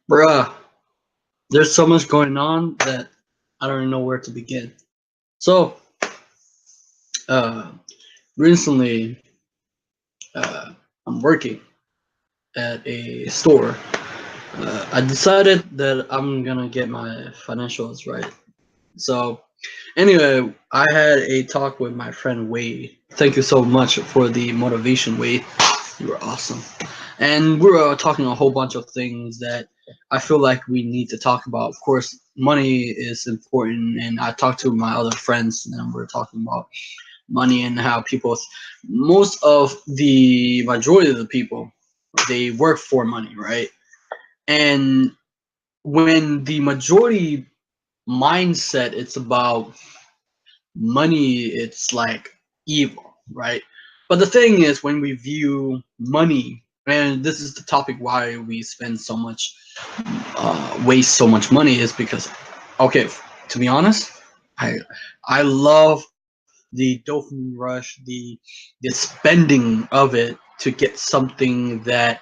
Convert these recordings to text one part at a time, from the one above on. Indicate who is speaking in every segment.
Speaker 1: Bruh, there's so much going on that I don't even know where to begin. So, uh, recently, uh, I'm working at a store. I decided that I'm gonna get my financials right. So, anyway, I had a talk with my friend Wade. Thank you so much for the motivation, Wade. You were awesome. And we were talking a whole bunch of things that I feel like we need to talk about. Of course, money is important, and I talked to my other friends, and we are talking about money and how people, most of the majority of the people, they work for money, right? And when the majority mindset, it's about money, it's like evil, right? But the thing is, when we view money, and this is the topic why we spend so much, waste so much money, is because, okay, to be honest, I I love the dopamine rush, the spending of it to get something that.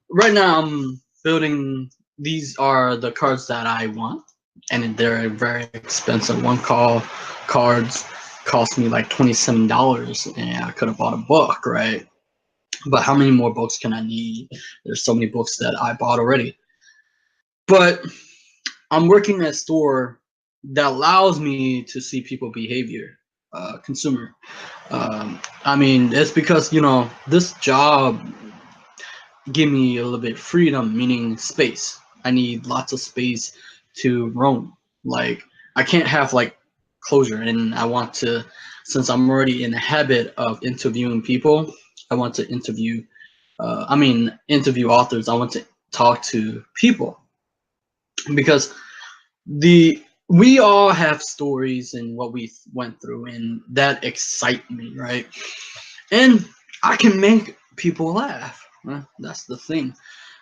Speaker 1: Right now, I'm building. These are the cards that I want, and they're very expensive. One cards cost me like $27, and I could have bought a book, right? But how many more books can I need? There's so many books that I bought already. But I'm working at a store that allows me to see people behavior, consumer. I mean, it's because this job give me a little bit freedom, meaning space. I need lots of space to roam. Like I can't have like closure, and I want to, since I'm already in the habit of interviewing people, I want to interview. Interview authors. I want to talk to people because we all have stories and what we went through, and that excite me, right? And I can make people laugh. That's the thing.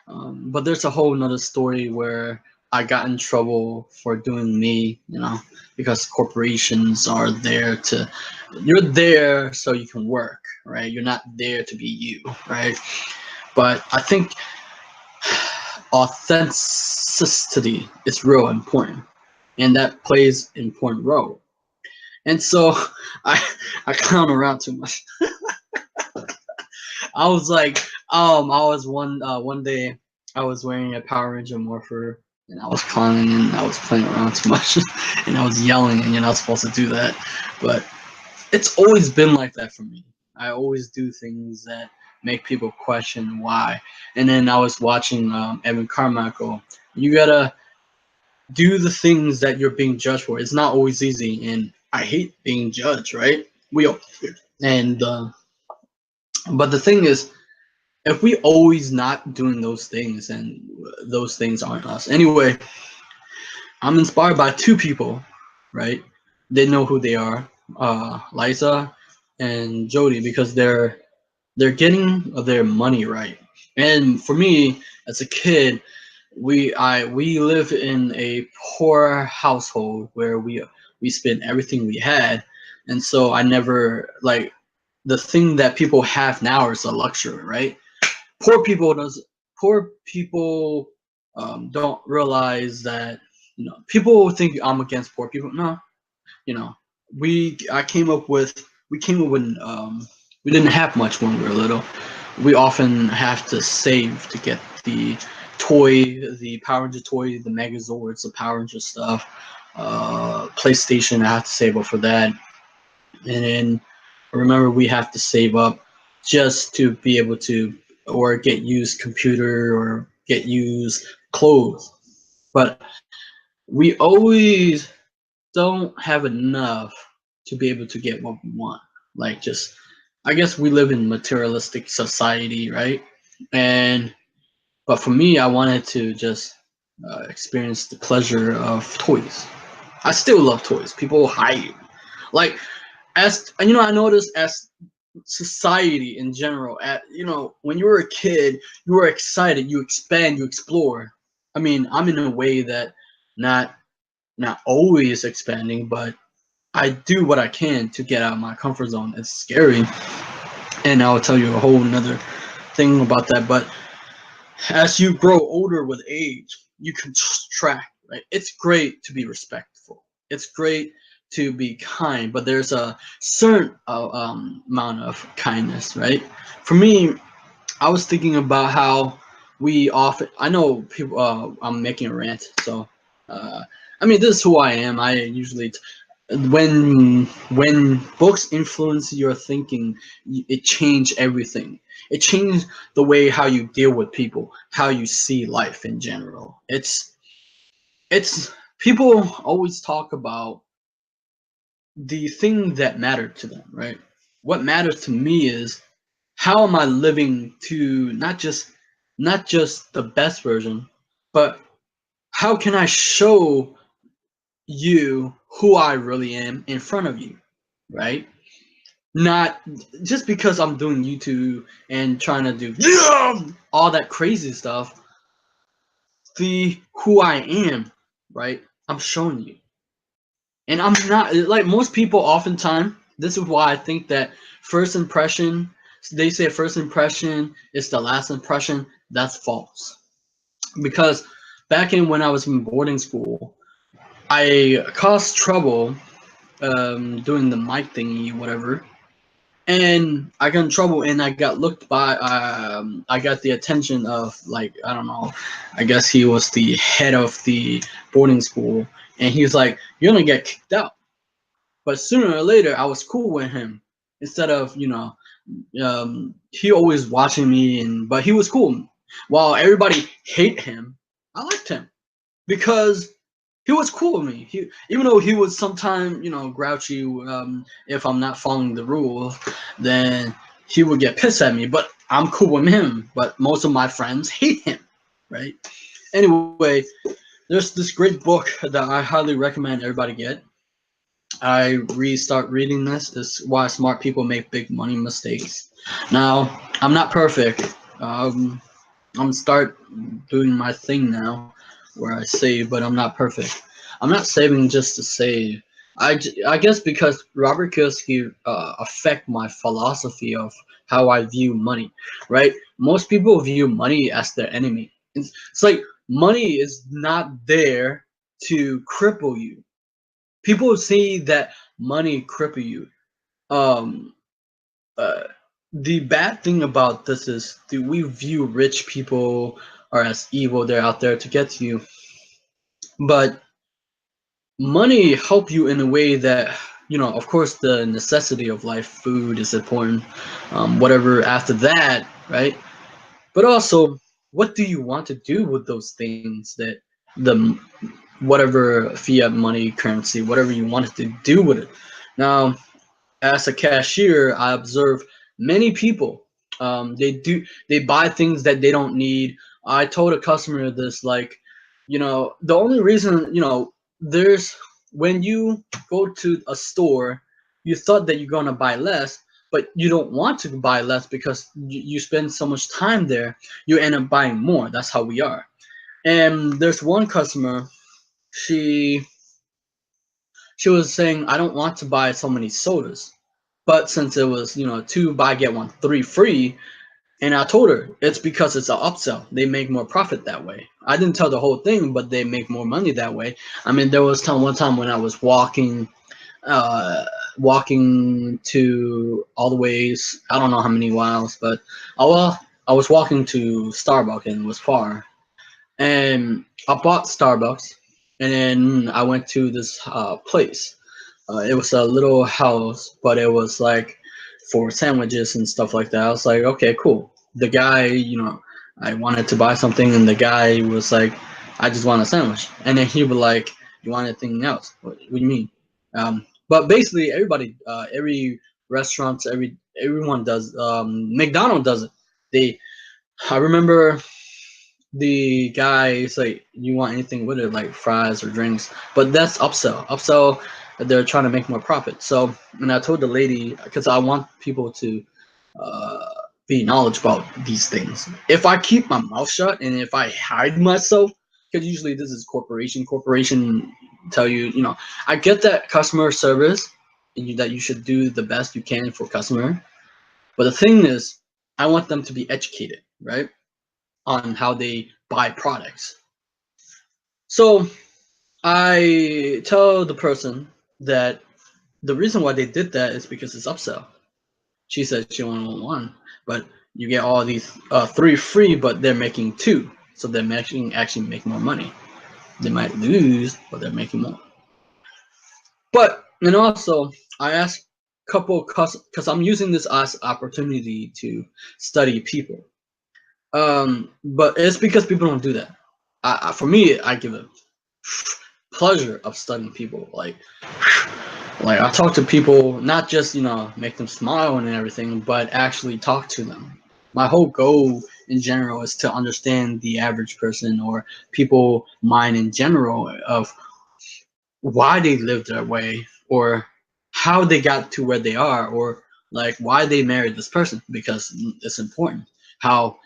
Speaker 1: But there's a whole nother story where I got in trouble for doing me, because corporations are there to, you're there so you can work, right? You're not there to be you, right? But I think authenticity is real important, and that plays an important role. And so I I clown around too much. I was like, I was one day I was wearing a Power Ranger morpher, and I was clowning and I was playing around too much, and I was yelling, and you're not supposed to do that. But it's always been like that for me. I always do things that make people question why. And then I was watching Evan Carmichael. You gotta do the things that you're being judged for. It's not always easy, and I hate being judged, right? We all, and but the thing is, if we always not doing those things, and those things aren't us. Anyway, I'm inspired by two people, right? They know who they are, Liza and Jody, because they're getting their money right. And for me, as a kid, we live in a poor household where we spent everything we had, and so I never like the thing that people have now is a luxury, right? Poor people does poor people don't realize that people think I'm against poor people. No, you know I came up with we came up with we didn't have much when we were little. We often have to save to get the the Power Ranger toy, the Megazords, the Power Ranger stuff, PlayStation. I have to save up for that, and then remember we have to save up just to be able to or get used computer or get used clothes. But we always don't have enough to be able to get what we want. Like just I guess we live in materialistic society, right? And but for me, I wanted to just experience the pleasure of toys. I still love toys. People hide. Like as I noticed as society in general, at when you were a kid, you were excited, you expand, you explore. I mean, I'm in a way that not not always expanding, but I do what I can to get out of my comfort zone. It's scary, and I'll tell you a whole another thing about that. But As you grow older with age, you contract, right? It's great to be respectful. It's great to be kind, but there's a certain amount of kindness, right? For me, I was thinking about how we often. I know people. I'm making a rant, so uh, I mean, this is who I am. I usually, when books influence your thinking, it changed everything. It changed the way how you deal with people, how you see life in general. It's people always talk about the thing that mattered to them, right? What matters to me is how am I living to not just the best version, but how can I show you who I really am in front of you, right? Not just because I'm doing YouTube and trying to do all that crazy stuff. The who I am, right? I'm showing you. And I'm not like most people oftentimes, this is why I think that first impression, they say first impression is the last impression. That's false. Because back in when I was in boarding school, I caused trouble doing the mic thingy, whatever. And I got in trouble and I got looked by, I got the attention of, like, I don't know, I guess he was the head of the boarding school. And he was like, you're going to get kicked out. But sooner or later, I was cool with him. Instead of, he always watching me, but he was cool. While everybody hate him, I liked him because he was cool with me. Even though he was sometimes, grouchy, if I'm not following the rules, then he would get pissed at me. But I'm cool with him. But most of my friends hate him, right? Anyway, there's this great book that I highly recommend everybody get. I restart reading this. This is why smart people make big money mistakes. Now, I'm not perfect. I'm start doing my thing now, where I save, but I'm not perfect. I'm not saving just to save. I guess because Robert Kiyosaki affect my philosophy of how I view money, right? Most people view money as their enemy. It's like money is not there to cripple you. People say that money cripple you. Um, uh, the bad thing about this is that we view rich people are as evil. They're out there to get to you, but money help you in a way that, of course, the necessity of life, food is important. Whatever after that, right? But also, what do you want to do with those things that the whatever fiat money, currency, whatever you wanted to do with it? Now, as a cashier, I observe many people. They buy things that they don't need. I told a customer this, like, the only reason, there's when you go to a store, you thought that you're gonna buy less, but you don't want to buy less because you spend so much time there. You end up buying more. That's how we are. And there's one customer. She she was saying, I don't want to buy so many sodas. But since it was, two buy get one three free, and I told her it's because it's an upsell. They make more profit that way. I didn't tell the whole thing, but they make more money that way. I mean, there was one time when I was uh, walking to all the ways. I don't know how many miles, but I was walking to Starbucks and it was far, and I bought Starbucks, and then I went to this place. It was a little house, but it was like for sandwiches and stuff like that. I was like, okay, cool. The guy, I wanted to buy something, and the guy was like, I just want a sandwich. And then he was like, you want anything else? What do you mean? But basically, everybody, every restaurant, everyone does. McDonald's does it. They, I remember the guy is like, you want anything with it, like fries or drinks, but that's upsell, they're trying to make more profit. So, and I told the lady, because I want people to uh, be knowledgeable about these things. If I keep my mouth shut and if I hide myself, because usually this is corporation tell you, I get that customer service, that you should do the best you can for customer, but the thing is, I want them to be educated, right? on how they buy products. So I tell the person that the reason why they did that is because it's upsell. She said she only want one, but you get all these 3 free, but they're making 2, so they're actually make more money. They might lose, but they're making more. But and also I asked a couple because I'm using this as opportunity to study people. But it's because people don't do that. For me, I give a pleasure of studying people. Like I talk to people, not just make them smile and everything, but actually talk to them. My whole goal in general is to understand the average person or people mind in general of why they live that way or how they got to where they are or like why they married this person because it's important how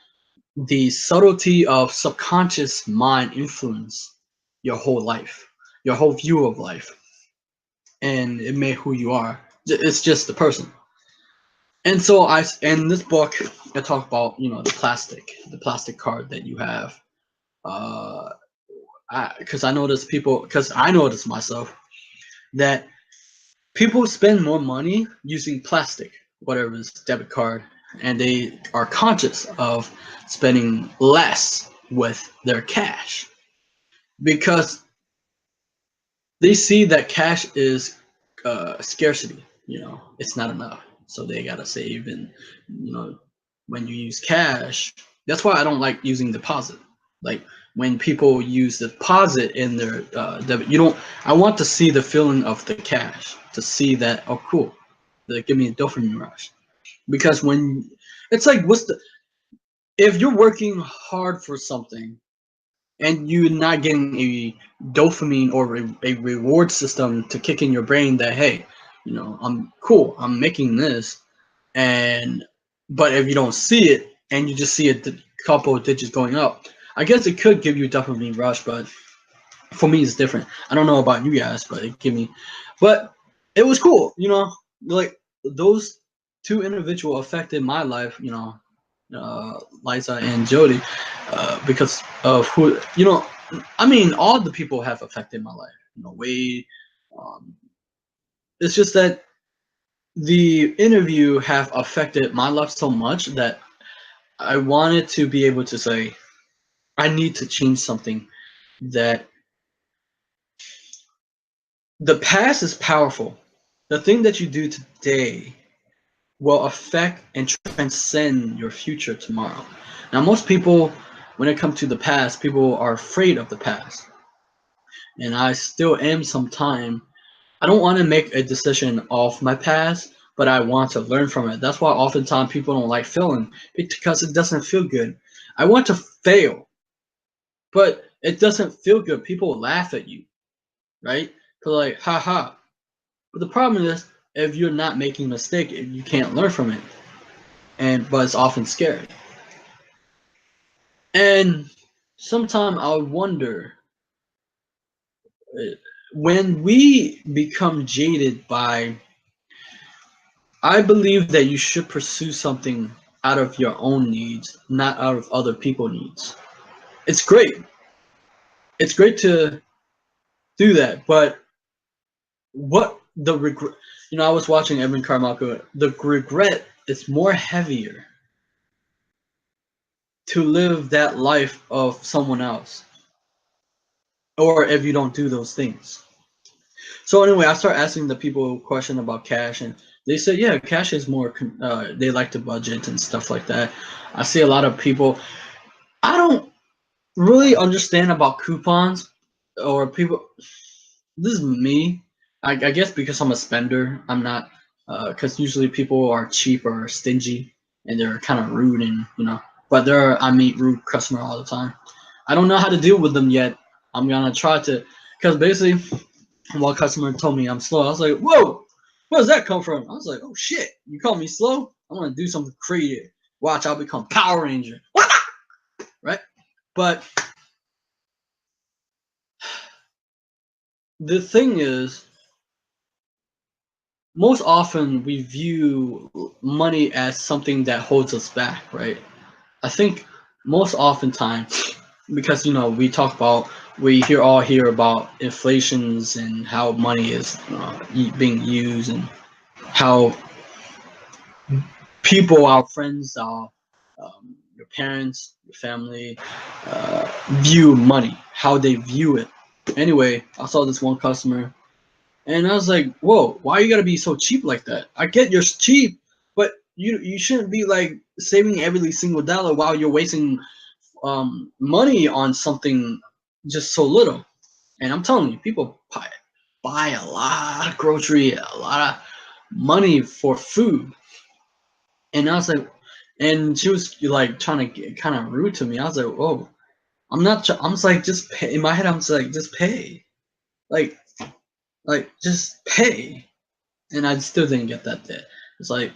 Speaker 1: the subtlety of subconscious mind influence your whole life, your whole view of life, and it made who you are. It's just the person. And so in this book I talk about the plastic card that you have. Because I notice myself that people spend more money using plastic, whatever it's debit card, and they are conscious of spending less with their cash because they see that cash is scarcity. It's not enough, so they gotta save. And when you use cash, that's why I don't like using deposit. Like when people use deposit in their debit, you don't. I want to see the feeling of the cash to see that. Oh, cool. They give me a dopamine rush because when it's like, if you're working hard for something and you're not getting a dopamine or a reward system to kick in your brain that hey, I'm cool, I'm making this, and but if you don't see it and you just see a couple of digits going up, I guess it could give you a dopamine rush, but for me it's different. I don't know about you guys, but but it was cool, like those two individuals affected my life, Liza and Jody, because of who, I mean, all the people have affected my life. Wade. Um, it's just that the interview have affected my life so much that I wanted to be able to say, I need to change something. That the past is powerful. The thing that you do today will affect and transcend your future tomorrow. Now, most people, when it comes to the past, people are afraid of the past. And I still am sometime. I don't want to make a decision off my past, but I want to learn from it. That's why oftentimes people don't like failing because it doesn't feel good. I want to fail, but it doesn't feel good. People laugh at you, right? They're like, ha ha. But the problem is, if you're not making a mistake, you can't learn from it. But it's often scary. And sometimes I wonder, when we become jaded by, I believe that you should pursue something out of your own needs, not out of other people's needs. It's great. It's great to do that, but what the regret? I was watching Evan Carmichael. The regret is more heavier to live that life of someone else, or if you don't do those things. So anyway, I start asking the people a question about cash, and they said, yeah, cash is more. They like to budget and stuff like that. I see a lot of people. I don't really understand about coupons or people. This is me. I guess because I'm a spender, I'm not. Because usually people are cheap or stingy, and they're kind of rude, and But I meet rude customer all the time. I don't know how to deal with them yet. I'm gonna try to, because basically, one customer told me I'm slow. I was like, whoa, where does that come from? I was like, oh shit, you call me slow? I'm gonna do something creative. Watch, I'll become Power Ranger. Right? But the thing is, most often we view money as something that holds us back, right? I think most oftentimes, because we talk about, we all hear about inflations and how money is being used, and how people, our friends, our your parents, your family, view money, how they view it. Anyway, I saw this one customer, and I was like, "Whoa, why you gotta be so cheap like that? I get you're cheap, but you shouldn't be like saving every single dollar while you're wasting money on something just so little." And I'm telling you, people buy a lot of grocery, a lot of money for food. And I was like, and she was like trying to get kind of rude to me. I was like, "Oh, I'm not. I'm just like, just pay." In my head, I'm just like, just pay, like, just pay. And I still didn't get that day. It's like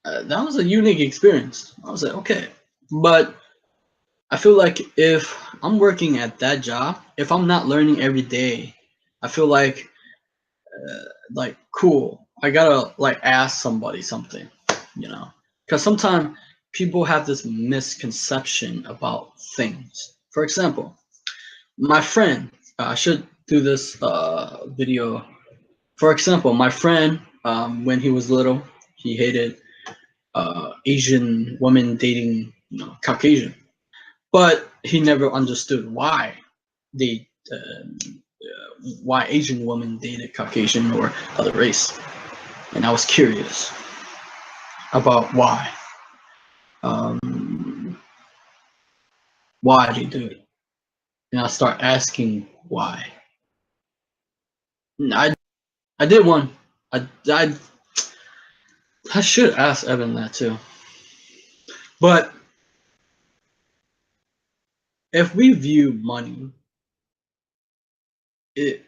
Speaker 1: that was a unique experience. I was like, okay, but I feel like if I'm working at that job, if I'm not learning every day, I feel like cool. I gotta like ask somebody something, because sometimes people have this misconception about things. For example, my friend, I should do this video. For example, my friend, when he was little, he hated Asian women dating Caucasian, but he never understood they why Asian women dated Caucasian or other race, and I was curious about um, why they do it, and I start asking why. And I did one. I I I should ask Evan that too. But if we view money it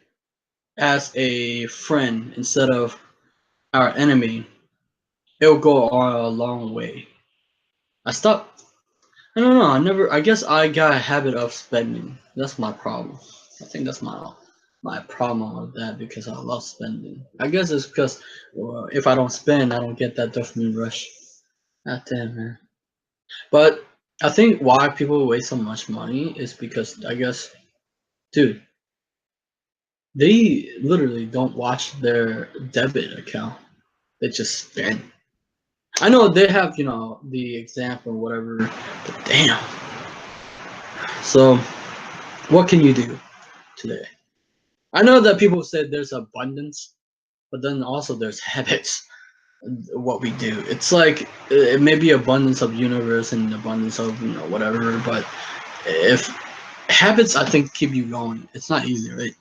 Speaker 1: as a friend instead of our enemy, it'll go a long way. I stopped. I don't know. I never. I guess I got a habit of spending. That's my problem. I think that's my problem with that, because I love spending. I guess it's because if I don't spend, I don't get that dopamine rush. God damn, man. But I think why people waste so much money is because, I guess, dude, they literally don't watch their debit account. They just spend. I know they have, the example or whatever, but damn. So, what can you do today? I know that people said there's abundance, but then also there's habits. What we do, it's like it may be abundance of universe and abundance of whatever, but if habits, I think, keep you going. It's not easy, right?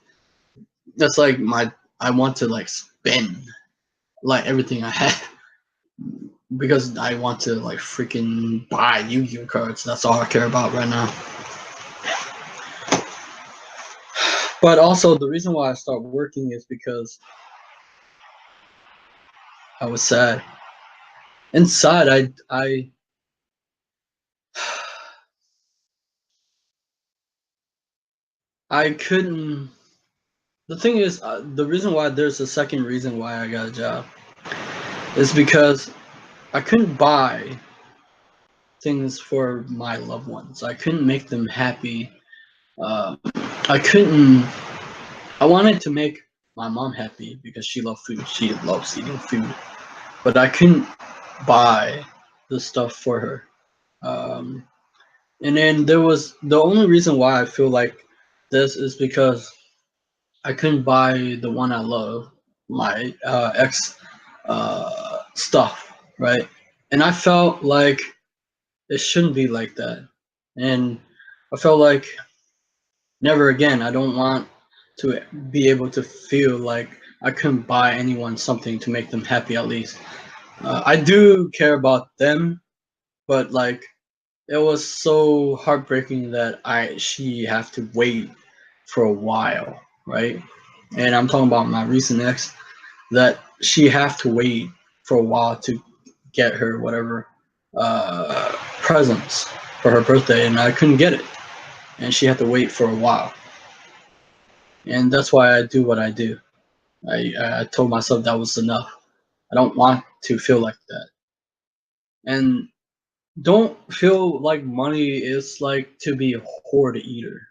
Speaker 1: That's like I want to like spend like everything I have because I want to like freaking buy Yu-Gi-Oh cards. That's all I care about right now. But also the reason why I started working is because I was sad. Inside, I couldn't. The thing is, the reason why there's a second reason why I got a job is because I couldn't buy things for my loved ones. I couldn't make them happy. Um, I couldn't. I wanted to make my mom happy because she loved food. She loves eating food, but I couldn't buy the stuff for her. Um, and then there was the only reason why I feel like this is because I couldn't buy the one I love, my ex stuff, right? And I felt like it shouldn't be like that. And I felt like never again. I don't want to be able to feel like I couldn't buy anyone something to make them happy at least. I do care about them, but like it was so heartbreaking that she have to wait for a while, right? And I'm talking about my recent ex, that she have to wait for a while to get her whatever presents for her birthday, and I couldn't get it, and she had to wait for a while, and that's why I do what I do. I told myself that was enough. I don't want to feel like that, and don't feel like money is like to be a hoard eater.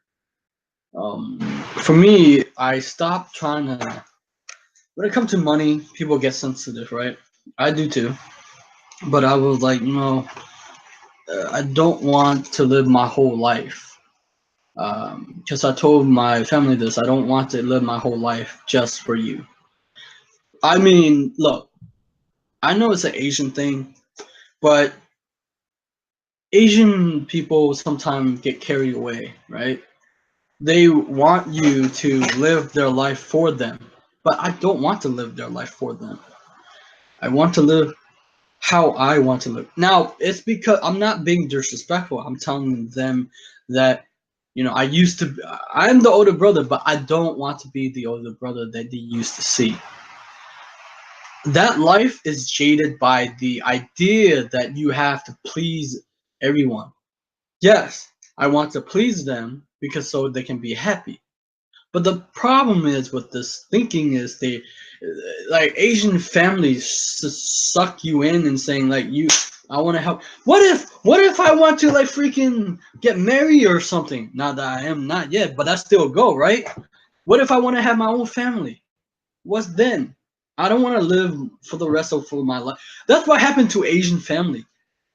Speaker 1: For me, I stopped trying to. When it comes to money, people get sensitive, right? I do too. But I was like, I don't want to live my whole life. Because I told my family this, I don't want to live my whole life just for you. I mean, look, I know it's an Asian thing, but Asian people sometimes get carried away, right? They want you to live their life for them, but I don't want to live their life for them. I want to live how I want to live. Now, it's because I'm not being disrespectful. I'm telling them that, I used to, I'm the older brother, but I don't want to be the older brother that they used to see. That life is jaded by the idea that you have to please everyone. Yes, I want to please them because so they can be happy. But the problem is with this thinking is they, like Asian families suck you in and saying like I want to help. What if I want to like freaking get married or something? Not that I am not yet, but I still go, right? What if I want to have my own family? What's then? I don't want to live for the rest of for my life. That's what happened to Asian family,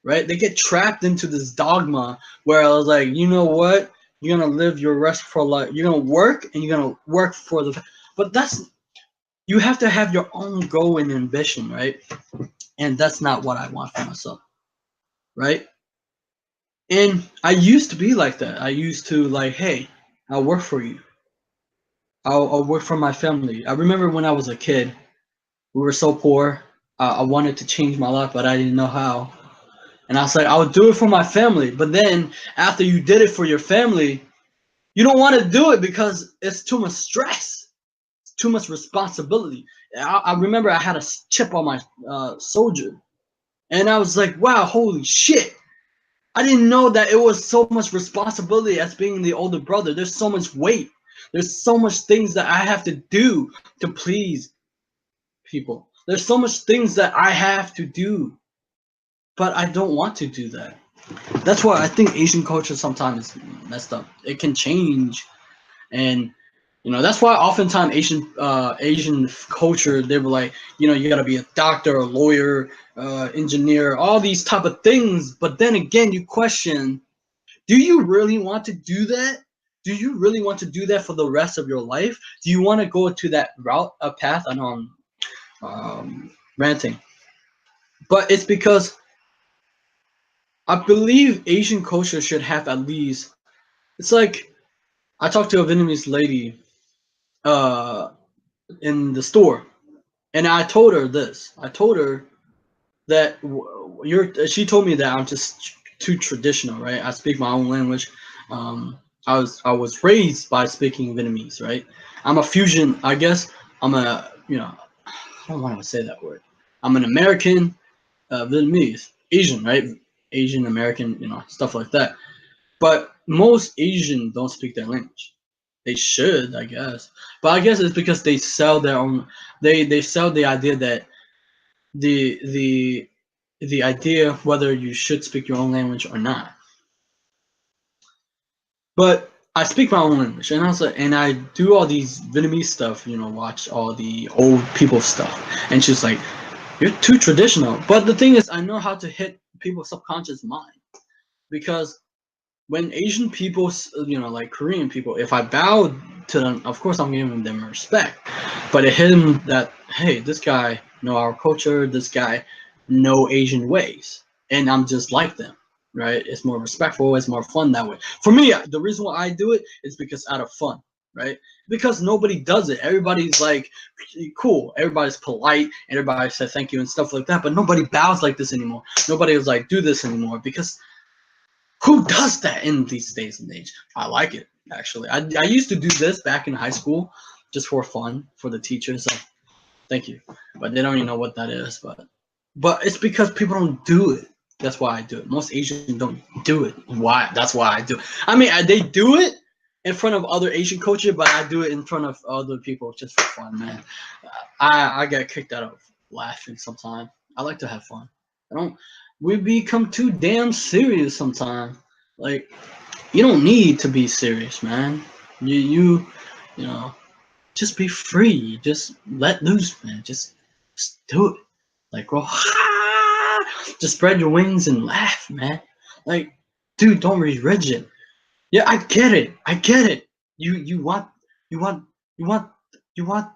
Speaker 1: right? They get trapped into this dogma where I was like, you know what? You're gonna live your rest for life. You're gonna work and you're gonna work for the. But that's you have to have your own goal and ambition, right? And that's not what I want for myself, right? And I used to be like that. I used to like, hey, I'll work for you. I'll work for my family. I remember when I was a kid, we were so poor. I wanted to change my life, but I didn't know how. And I was like, I would do it for my family. But then after you did it for your family, you don't want to do it because it's too much stress, it's too much responsibility. I remember I had a chip on my soldier, and I was like, wow, holy shit. I didn't know that it was so much responsibility as being the older brother. There's so much weight. There's so much things that I have to do to please people. There's so much things that I have to do, but I don't want to do that. That's why I think Asian culture sometimes is messed up. It can change, and that's why oftentimes Asian culture they were like, you gotta be a doctor, a lawyer, engineer, all these type of things. But then again, you question, do you really want to do that? Do you really want to do that for the rest of your life? Do you want to go to that route, a path? I know I'm ranting, but it's because I believe Asian culture should have at least. It's like I talked to a Vietnamese lady uh, in the store, and I told her this. I told her that you're. She told me that I'm just too traditional, right? I speak my own language. I was raised by speaking Vietnamese, right? I'm a fusion, I guess. I'm a I don't want to say that word. I'm an American Vietnamese, Asian, right? Asian American, stuff like that. But most Asian don't speak their language. They should, I guess. But I guess it's because they sell their own. They sell the idea that the the the idea whether you should speak your own language or not. But I speak my own language, and and I do all these Vietnamese stuff. Watch all the old people stuff, and she's like, "You're too traditional." But the thing is, I know how to hit people's subconscious mind because when Asian people, like Korean people, if I bow to them, of course I'm giving them respect. But it hit them that, hey, this guy know our culture, this guy know Asian ways, and I'm just like them, right? It's more respectful, it's more fun that way. For me, the reason why I do it is because out of fun, right? Because nobody does it. Everybody's like cool. Everybody's polite. Everybody says thank you and stuff like that. But nobody bows like this anymore. Nobody is like do this anymore because who does that in these days and age? I like it actually. I used to do this back in high school just for fun for the teachers. Like, thank you, but they don't even know what that is. But it's because people don't do it. That's why I do it. Most Asians don't do it. Why? That's why I do it. I mean, they do it in front of other Asian culture, but I do it in front of other people just for fun, man. I get kicked out of laughing sometimes. I like to have fun. I don't. we become too damn serious sometimes. Like, you don't need to be serious, man. You know, just be free. Just let loose, man. Just do it. Like, go, just spread your wings and laugh, man. Like, dude, don't be rigid. Yeah, I get it. I get it. You want you want you want you want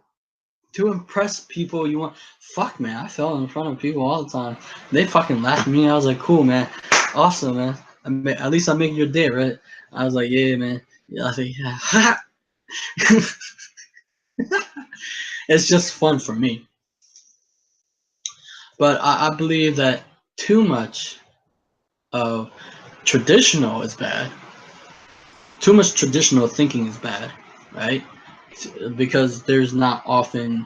Speaker 1: to impress people. You want fuck, man. I fell in front of people all the time. They fucking laughed at me. I was like, cool, man. Awesome, man. At least I make your day, right? I was like, yeah, man. Yeah, I think yeah. It's just fun for me. But I believe that too much of traditional is bad. Too much traditional thinking is bad, right? Because there's not often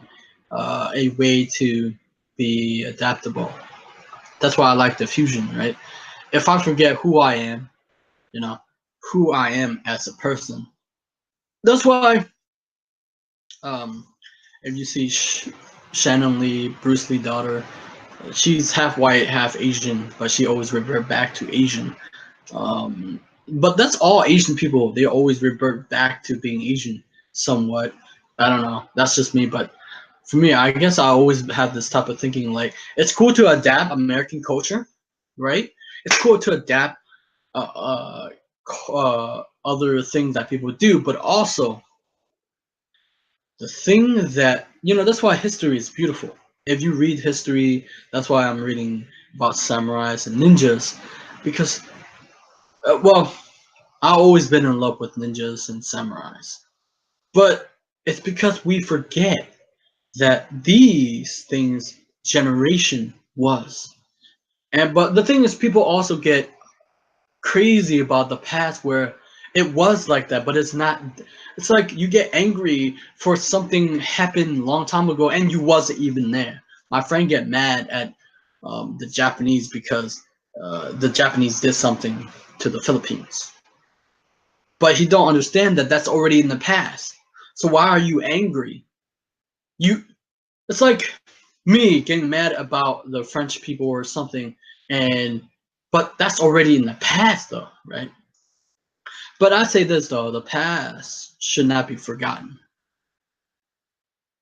Speaker 1: a way to be adaptable. That's why I like the fusion, right? If I forget who I am, you know, who I am as a person. That's why, um, if you see Shannon Lee, Bruce Lee's daughter, she's half white, half Asian, but she always revert back to Asian. But that's all Asian people. They always revert back to being Asian somewhat. I don't know. That's just me. But for me, I guess I always have this type of thinking. Like, it's cool to adapt American culture, right? It's cool to adapt other things that people do, but also the thing that that's why history is beautiful. If you read history, that's why I'm reading about samurais and ninjas, because well, I've always been in love with ninjas and samurais, but it's because we forget that these things generation was. And but the thing is, people also get crazy about the past where it was like that, but it's not. It's like you get angry for something happened a long time ago and you wasn't even there. My friend get mad at the Japanese because the Japanese did something to the Philippines, but he don't understand that that's already in the past. So why are you angry? You, it's like me getting mad about the French people or something, and but that's already in the past, though, right? But I say this though, the past should not be forgotten.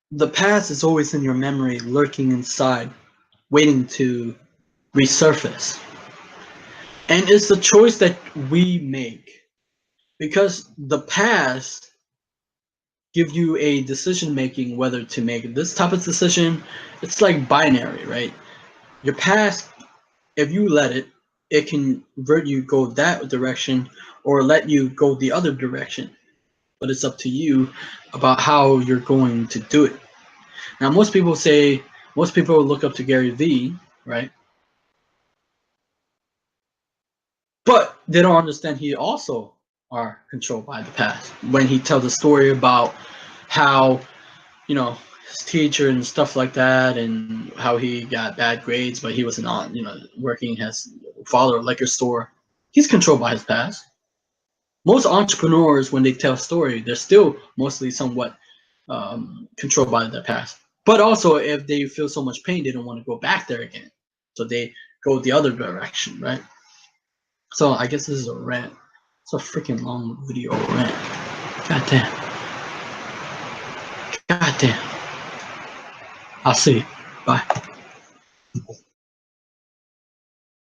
Speaker 1: The past is always in your memory, lurking inside, waiting to resurface. And it's the choice that we make. Because the past give you a decision making whether to make this type of decision. It's like binary, right? Your past, if you let it, it can revert you go that direction or let you go the other direction. But it's up to you about how you're going to do it. Now, most people look up to Gary Vee, right? But they don't understand he also are controlled by the past. When he tells the story about how, his teacher and stuff like that, and how he got bad grades, but he was not, working as father of a liquor store. He's controlled by his past. Most entrepreneurs, when they tell a story, they're still mostly somewhat controlled by their past. But also, if they feel so much pain, they don't want to go back there again. So they go the other direction, right? So I guess this is a rant. It's a freaking long video rant. God damn. God damn. I'll see you. Bye.